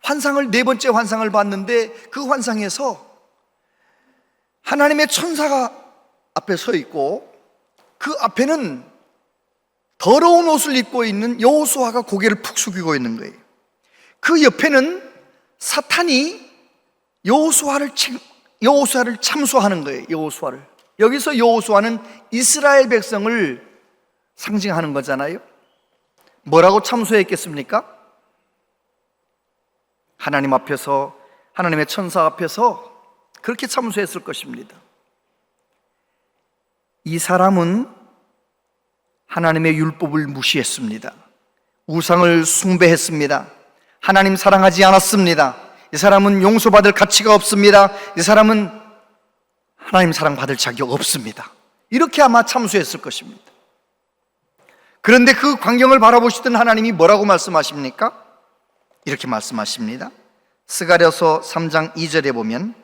Speaker 4: 환상을, 4번째 환상을 봤는데 그 환상에서 하나님의 천사가 앞에 서 있고 그 앞에는 더러운 옷을 입고 있는 여호수아가 고개를 푹 숙이고 있는 거예요. 그 옆에는 사탄이 여호수아를 참소하는 거예요. 여호수아를. 여기서 여호수아는 이스라엘 백성을 상징하는 거잖아요. 뭐라고 참소했겠습니까? 하나님 앞에서, 하나님의 천사 앞에서 그렇게 참소했을 것입니다. 이 사람은 하나님의 율법을 무시했습니다. 우상을 숭배했습니다. 하나님 사랑하지 않았습니다. 이 사람은 용서받을 가치가 없습니다. 이 사람은 하나님 사랑받을 자격 없습니다. 이렇게 아마 참수했을 것입니다. 그런데 그 광경을 바라보시던 하나님이 뭐라고 말씀하십니까? 이렇게 말씀하십니다. 스가랴서 3장 2절에 보면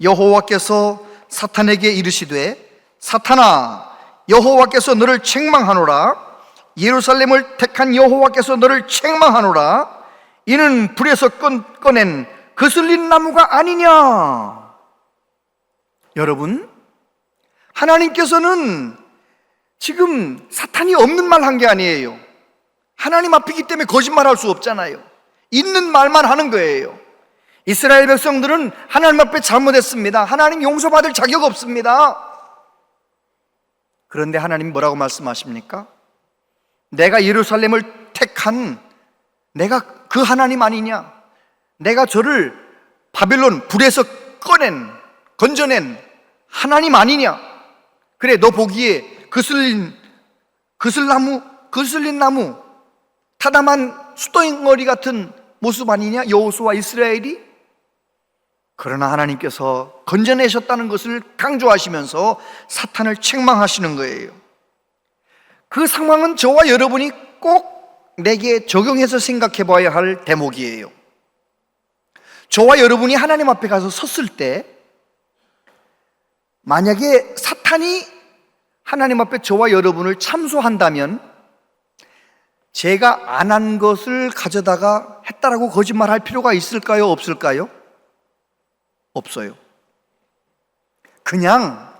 Speaker 4: 여호와께서 사탄에게 이르시되 사탄아 여호와께서 너를 책망하노라. 예루살렘을 택한 여호와께서 너를 책망하노라. 이는 불에서 꺼낸 그슬린 나무가 아니냐. 여러분, 하나님께서는 지금 사탄이 없는 말 한 게 아니에요. 하나님 앞이기 때문에 거짓말할 수 없잖아요. 있는 말만 하는 거예요. 이스라엘 백성들은 하나님 앞에 잘못했습니다. 하나님 용서받을 자격 없습니다. 그런데 하나님 뭐라고 말씀하십니까? 내가 예루살렘을 택한 내가 그 하나님 아니냐? 내가 저를 바벨론 불에서 건져낸 하나님 아니냐? 그래, 너 보기에 그슬린 나무, 타담한 수덩어리 같은 모습 아니냐? 여호수아 이스라엘이? 그러나 하나님께서 건져내셨다는 것을 강조하시면서 사탄을 책망하시는 거예요. 그 상황은 저와 여러분이 꼭 내게 적용해서 생각해 봐야 할 대목이에요. 저와 여러분이 하나님 앞에 가서 섰을 때 만약에 사탄이 하나님 앞에 저와 여러분을 참소한다면 제가 안 한 것을 가져다가 했다라고 거짓말할 필요가 있을까요? 없을까요? 없어요. 그냥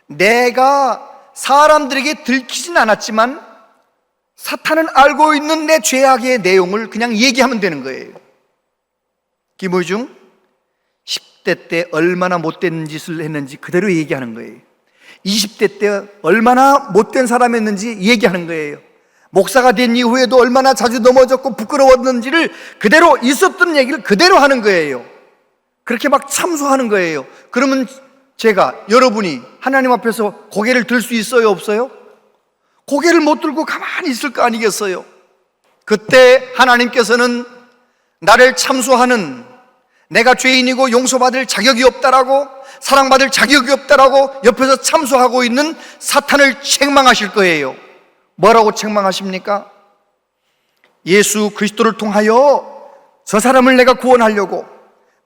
Speaker 4: 내가 사람들에게 들키진 않았지만 사탄은 알고 있는 내 죄악의 내용을 그냥 얘기하면 되는 거예요. 김의중 10대 때 얼마나 못된 짓을 했는지 그대로 얘기하는 거예요. 20대 때 얼마나 못된 사람이었는지 얘기하는 거예요. 목사가 된 이후에도 얼마나 자주 넘어졌고 부끄러웠는지를 그대로 있었던 얘기를 그대로 하는 거예요. 그렇게 막 참소하는 거예요. 그러면 여러분이 하나님 앞에서 고개를 들 수 있어요? 없어요? 고개를 못 들고 가만히 있을 거 아니겠어요? 그때 하나님께서는 나를 참소하는, 내가 죄인이고 용서받을 자격이 없다라고, 사랑받을 자격이 없다라고 옆에서 참소하고 있는 사탄을 책망하실 거예요. 뭐라고 책망하십니까? 예수 그리스도를 통하여 저 사람을 내가 구원하려고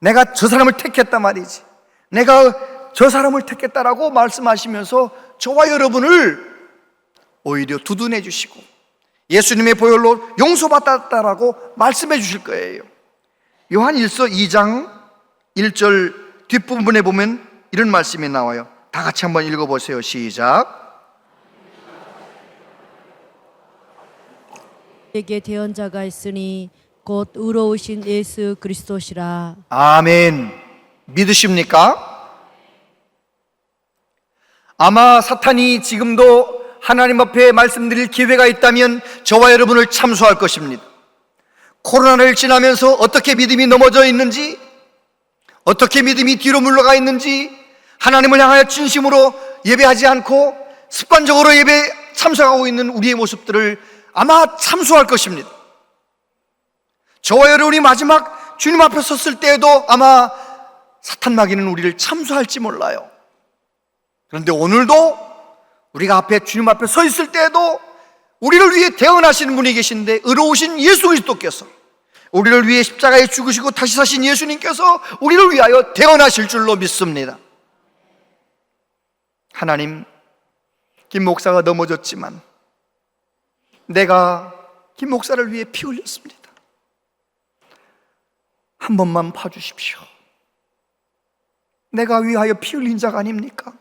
Speaker 4: 내가 저 사람을 택했단 말이지, 내가 저 사람을 택했다라고 말씀하시면서 저와 여러분을 오히려 두둔해 주시고 예수님의 보혈로 용서받았다라고 말씀해 주실 거예요. 요한 1서 2장 1절 뒷부분에 보면 이런 말씀이 나와요. 다 같이 한번 읽어보세요. 시작.
Speaker 2: 에게 대언자가 있으니 곧 의로우신 예수 그리스도시라.
Speaker 4: 아멘. 믿으십니까? 아마 사탄이 지금도 하나님 앞에 말씀드릴 기회가 있다면 저와 여러분을 참소할 것입니다. 코로나를 지나면서 어떻게 믿음이 넘어져 있는지, 어떻게 믿음이 뒤로 물러가 있는지, 하나님을 향하여 진심으로 예배하지 않고 습관적으로 예배에 참석하고 있는 우리의 모습들을 아마 참소할 것입니다. 저와 여러분이 마지막 주님 앞에 섰을 때에도 아마 사탄 마귀는 우리를 참소할지 몰라요. 그런데 오늘도 우리가 주님 앞에 서 있을 때에도 우리를 위해 대언하시는 분이 계신데, 의로우신 예수 그리스도께서, 우리를 위해 십자가에 죽으시고 다시 사신 예수님께서 우리를 위하여 대언하실 줄로 믿습니다. 하나님, 김 목사가 넘어졌지만 내가 김 목사를 위해 피 흘렸습니다. 한 번만 봐주십시오. 내가 위하여 피 흘린 자가 아닙니까?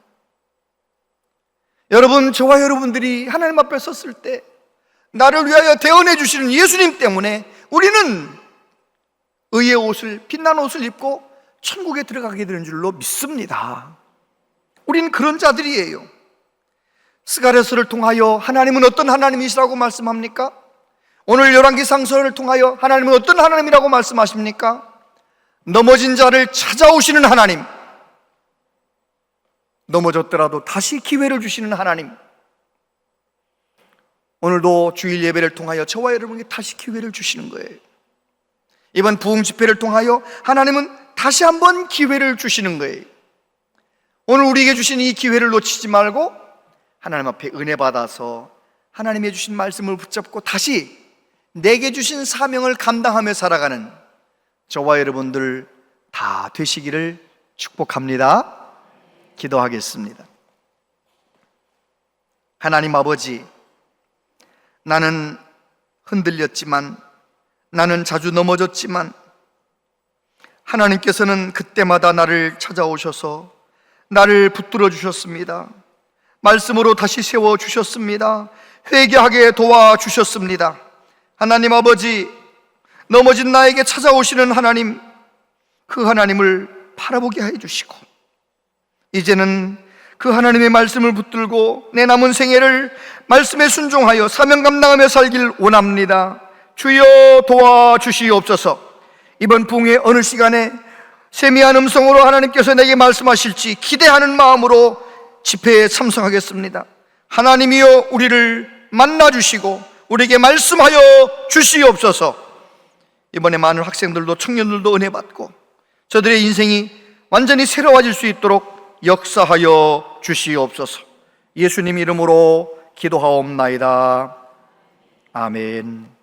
Speaker 4: 여러분, 저와 여러분들이 하나님 앞에 섰을 때 나를 위하여 대언해 주시는 예수님 때문에 우리는 의의 옷을, 빛난 옷을 입고 천국에 들어가게 되는 줄로 믿습니다. 우리는 그런 자들이에요. 스가랴서를 통하여 하나님은 어떤 하나님이시라고 말씀합니까? 오늘 열왕기 상서를 통하여 하나님은 어떤 하나님이라고 말씀하십니까? 넘어진 자를 찾아오시는 하나님, 넘어졌더라도 다시 기회를 주시는 하나님. 오늘도 주일 예배를 통하여 저와 여러분에게 다시 기회를 주시는 거예요. 이번 부흥 집회를 통하여 하나님은 다시 한번 기회를 주시는 거예요. 오늘 우리에게 주신 이 기회를 놓치지 말고 하나님 앞에 은혜 받아서 하나님이 주신 말씀을 붙잡고 다시 내게 주신 사명을 감당하며 살아가는 저와 여러분들 다 되시기를 축복합니다. 기도하겠습니다. 하나님 아버지, 나는 흔들렸지만, 나는 자주 넘어졌지만 하나님께서는 그때마다 나를 찾아오셔서 나를 붙들어 주셨습니다. 말씀으로 다시 세워 주셨습니다. 회개하게 도와주셨습니다. 하나님 아버지, 넘어진 나에게 찾아오시는 하나님, 그 하나님을 바라보게 해주시고 이제는 그 하나님의 말씀을 붙들고 내 남은 생애를 말씀에 순종하여 사명 감당하며 살길 원합니다. 주여 도와주시옵소서. 이번 부흥의 어느 시간에 세미한 음성으로 하나님께서 내게 말씀하실지 기대하는 마음으로 집회에 참석하겠습니다. 하나님이여 우리를 만나주시고 우리에게 말씀하여 주시옵소서. 이번에 많은 학생들도 청년들도 은혜 받고 저들의 인생이 완전히 새로워질 수 있도록 역사하여 주시옵소서. 예수님 이름으로 기도하옵나이다. 아멘.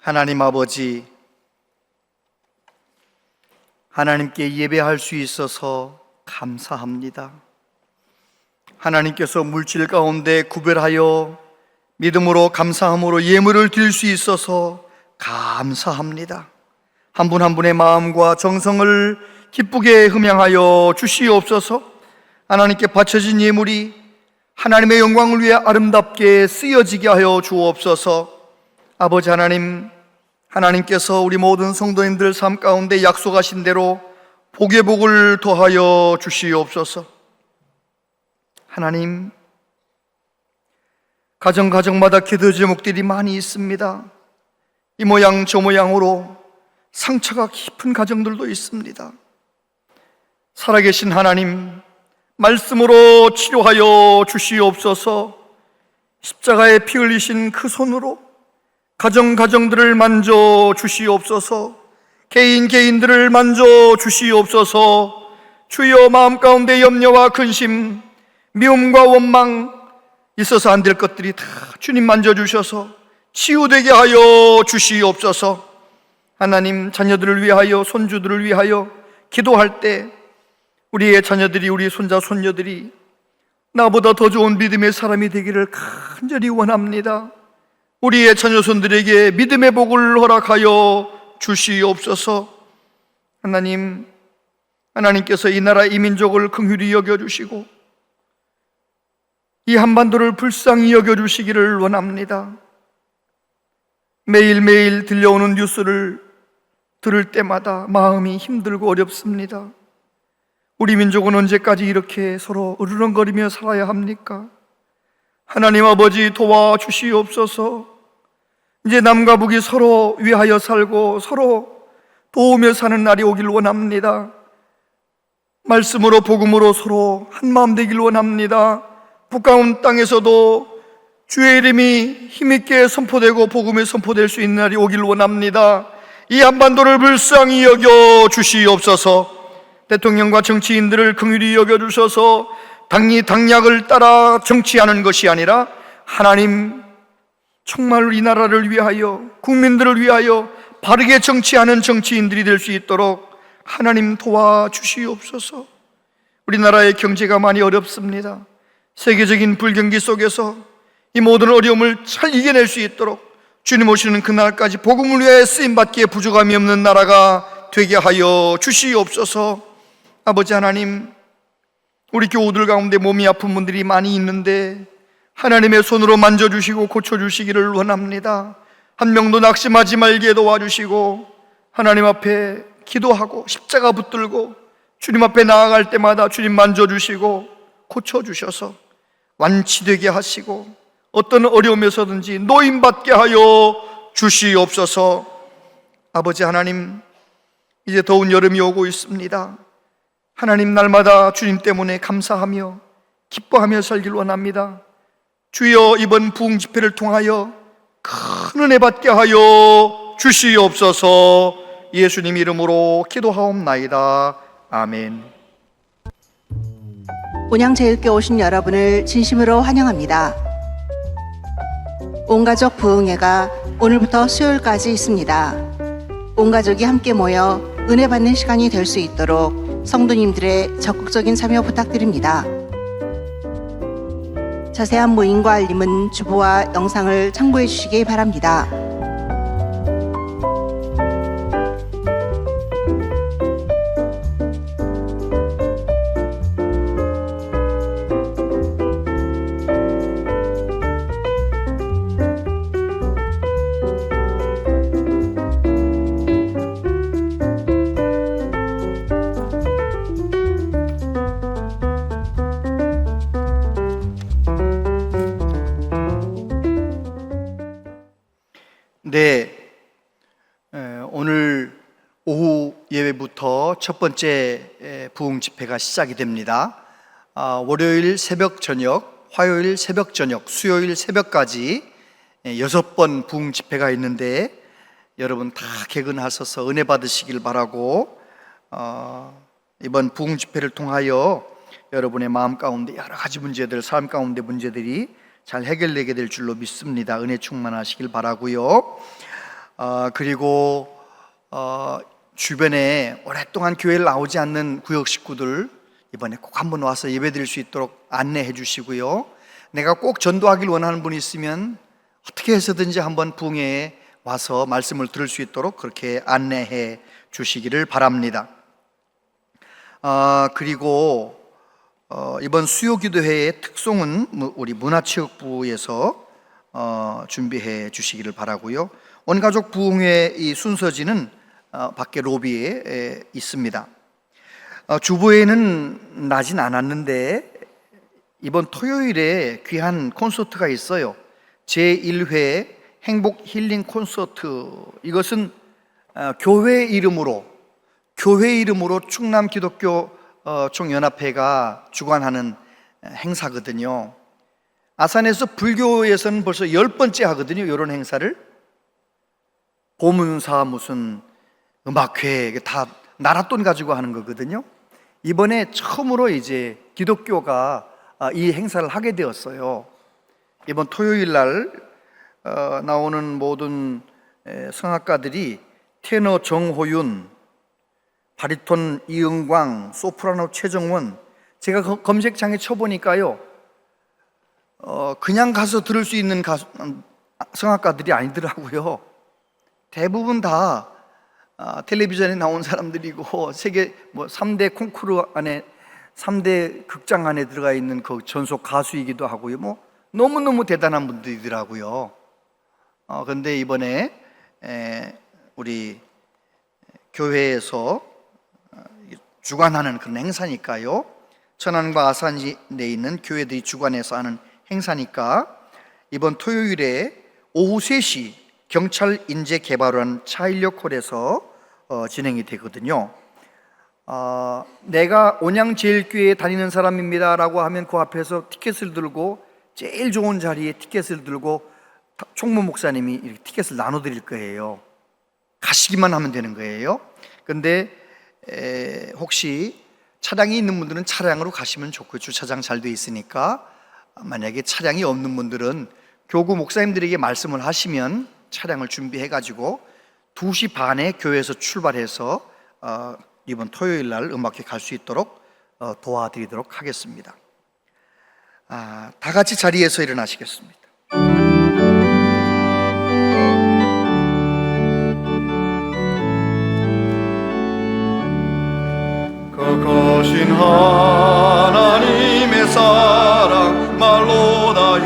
Speaker 4: 하나님 아버지, 하나님께 예배할 수 있어서 감사합니다. 하나님께서 물질 가운데 구별하여 믿음으로 감사함으로 예물을 드릴 수 있어서 감사합니다. 한 분 한 분의 마음과 정성을 기쁘게 흠양하여 주시옵소서. 하나님께 바쳐진 예물이 하나님의 영광을 위해 아름답게 쓰여지게 하여 주옵소서. 아버지 하나님, 하나님께서 우리 모든 성도님들 삶 가운데 약속하신 대로 복의 복을 더하여 주시옵소서. 하나님, 가정마다 기도 제목들이 많이 있습니다. 이 모양 저 모양으로 상처가 깊은 가정들도 있습니다. 살아계신 하나님, 말씀으로 치료하여 주시옵소서. 십자가에 피 흘리신 그 손으로 가정들을 만져 주시옵소서. 개인들을 만져 주시옵소서. 주여, 마음 가운데 염려와 근심, 미움과 원망, 있어서 안 될 것들이 다 주님 만져 주셔서 치유되게 하여 주시옵소서. 하나님, 자녀들을 위하여, 손주들을 위하여 기도할 때 우리의 자녀들이, 우리 손자 손녀들이 나보다 더 좋은 믿음의 사람이 되기를 간절히 원합니다. 우리의 자녀손들에게 믿음의 복을 허락하여 주시옵소서. 하나님, 하나님께서 이 나라 이 민족을 긍휼히 여겨주시고 이 한반도를 불쌍히 여겨주시기를 원합니다. 매일매일 들려오는 뉴스를 들을 때마다 마음이 힘들고 어렵습니다. 우리 민족은 언제까지 이렇게 서로 으르렁거리며 살아야 합니까? 하나님 아버지, 도와주시옵소서. 이제 남과 북이 서로 위하여 살고 서로 도우며 사는 날이 오길 원합니다. 말씀으로 복음으로 서로 한마음 되길 원합니다. 북가운 땅에서도 주의 이름이 힘있게 선포되고 복음이 선포될 수 있는 날이 오길 원합니다. 이 한반도를 불쌍히 여겨 주시옵소서. 대통령과 정치인들을 긍휼히 여겨 주셔서 당리당략을 따라 정치하는 것이 아니라 하나님, 정말 이 나라를 위하여, 국민들을 위하여 바르게 정치하는 정치인들이 될 수 있도록 하나님 도와주시옵소서. 우리나라의 경제가 많이 어렵습니다. 세계적인 불경기 속에서 이 모든 어려움을 잘 이겨낼 수 있도록 주님 오시는 그날까지 복음을 위해 쓰임받기에 부족함이 없는 나라가 되게 하여 주시옵소서. 아버지 하나님, 우리 교우들 가운데 몸이 아픈 분들이 많이 있는데 하나님의 손으로 만져주시고 고쳐주시기를 원합니다. 한 명도 낙심하지 말게 도와주시고 하나님 앞에 기도하고 십자가 붙들고 주님 앞에 나아갈 때마다 주님 만져주시고 고쳐주셔서 완치되게 하시고 어떤 어려움에서든지 노임받게 하여 주시옵소서. 아버지 하나님, 이제 더운 여름이 오고 있습니다. 하나님, 날마다 주님 때문에 감사하며 기뻐하며 살길 원합니다. 주여, 이번 부흥 집회를 통하여 큰 은혜 받게 하여 주시옵소서. 예수님 이름으로 기도하옵나이다. 아멘.
Speaker 5: 온양제일교회 오신 여러분을 진심으로 환영합니다. 온가족 부흥회가 오늘부터 수요일까지 있습니다. 온가족이 함께 모여 은혜 받는 시간이 될 수 있도록 성도님들의 적극적인 참여 부탁드립니다. 자세한 모임과 알림은 주보와 영상을 참고해 주시기 바랍니다.
Speaker 4: 네, 오늘 오후 예배부터 첫 번째 부흥 집회가 시작이 됩니다. 월요일 새벽 저녁, 화요일 새벽 저녁, 수요일 새벽까지 6번 부흥 집회가 있는데 여러분 다 개근하셔서 은혜 받으시길 바라고, 이번 부흥 집회를 통하여 여러분의 마음 가운데 여러 가지 문제들, 삶 가운데 문제들이 잘 해결되게 될 줄로 믿습니다. 은혜 충만하시길 바라고요. 그리고 주변에 오랫동안 교회를 나오지 않는 구역 식구들 이번에 꼭 한번 와서 예배드릴 수 있도록 안내해 주시고요. 내가 꼭 전도하길 원하는 분이 있으면 어떻게 해서든지 한번 부흥회에 와서 말씀을 들을 수 있도록 그렇게 안내해 주시기를 바랍니다. 그리고 이번 수요기도회의 특송은 우리 문화체육부에서 준비해 주시기를 바라고요. 온가족 부흥회 이 순서지는 밖에 로비에 있습니다. 주보에는 나진 않았는데 이번 토요일에 귀한 콘서트가 있어요. 제1회 행복 힐링 콘서트. 이것은 교회 이름으로 충남 기독교 총연합회가 주관하는 행사거든요. 아산에서 불교에서는 벌써 10번째 하거든요. 이런 행사를. 보문사 무슨 음악회 다 나랏돈 가지고 하는 거거든요. 이번에 처음으로 이제 기독교가 이 행사를 하게 되었어요. 이번 토요일 날 나오는 모든 성악가들이 테너 정호윤, 바리톤 이은광, 소프라노 최정원. 제가 검색창에 쳐보니까요, 그냥 가서 들을 수 있는 성악가들이 아니더라고요. 대부분 다 텔레비전에 나온 사람들이고 세계 3대 콩쿠르 안에 3대 극장 안에 들어가 있는 그 전속 가수이기도 하고요. 너무너무 대단한 분들이더라고요. 그런데 이번에 우리 교회에서 주관하는 그런 행사니까요. 천안과 아산에 있는 교회들이 주관해서 하는 행사니까 이번 토요일에 오후 3시 경찰 인재개발원 차인력홀에서 진행이 되거든요. 내가 온양제일교회에 다니는 사람입니다 라고 하면 그 앞에서 티켓을 들고 제일 좋은 자리에 티켓을 들고 총무 목사님이 이렇게 티켓을 나눠드릴 거예요. 가시기만 하면 되는 거예요. 근데 혹시 차량이 있는 분들은 차량으로 가시면 좋고요. 주차장 잘 돼 있으니까. 만약에 차량이 없는 분들은 교구 목사님들에게 말씀을 하시면 차량을 준비해 가지고 2시 반에 교회에서 출발해서 이번 토요일 날 음악회 갈 수 있도록 도와드리도록 하겠습니다. 다 같이 자리에서 일어나시겠습니다. 거신 하나님의 사랑 말로 다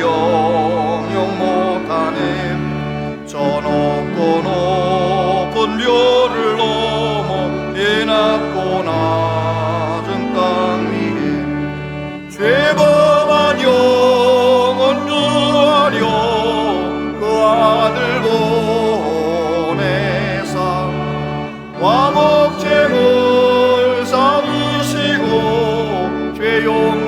Speaker 4: 죄범한 영혼 구하려 그 아들 보내사 화목제물 삼으시고 죄 용서하셨네.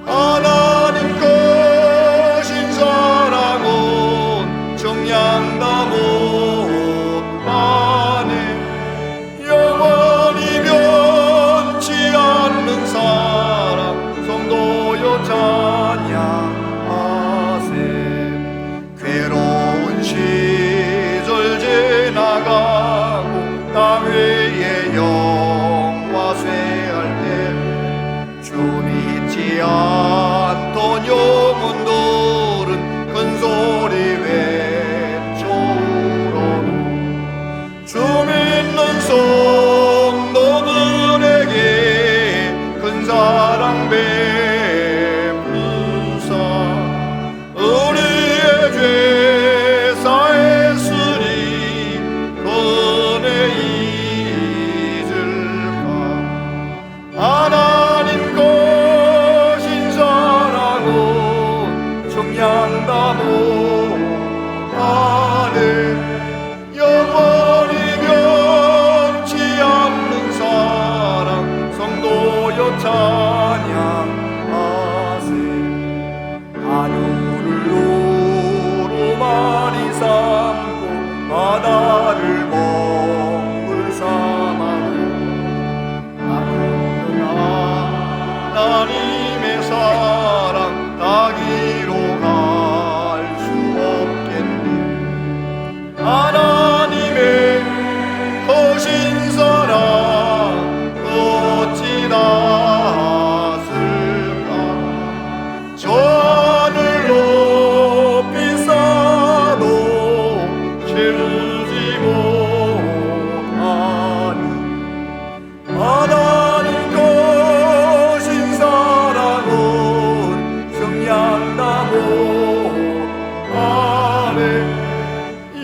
Speaker 4: 하나님 거신 사랑은 정량다 못하네. 영원히 변치 않는 사랑 성도여 찬양하세. 괴로운 시절 지나가고 땅 위에 영화 쇠할 때 주 믿지 않던 영혼들은 큰소리 외쳐오로다. 주 믿는 성도들에게 큰 사랑 베푸사 우리의 죄 사했으니 은혜 잊을까. 하나님 거신 사랑은 정량다 못하네. 영원히 변치 않는 사랑 성도여 찬양하세. 하늘을 두루마리 삼고 바다를 먹물 삼아도 나는 하나님의 사랑 닿기로 갈 수 없겠네. 하나님의 거신 사랑 어찌 낫을까. 저 하늘 높이 쌓아도 채우지 못하니 하나님 거신 사랑은 정량다 못하네.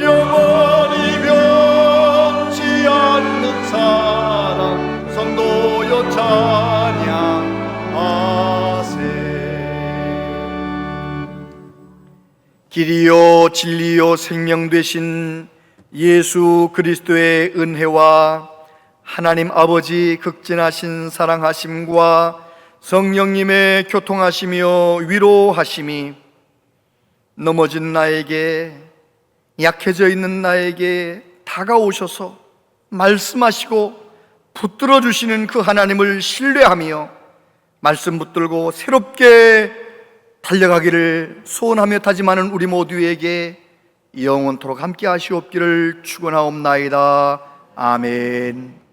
Speaker 4: 영원히 변치 않는 사랑 성도여 찬양하세. 길이요 진리요 생명 되신 예수 그리스도의 은혜와 하나님 아버지 극진하신 사랑하심과 성령님의 교통하시며 위로하심이 넘어진 나에게, 약해져 있는 나에게 다가오셔서 말씀하시고 붙들어 주시는 그 하나님을 신뢰하며 말씀 붙들고 새롭게 달려가기를 소원하며 다짐하는 우리 모두에게 영원토록 함께 하시옵기를 축원하옵나이다. 아멘.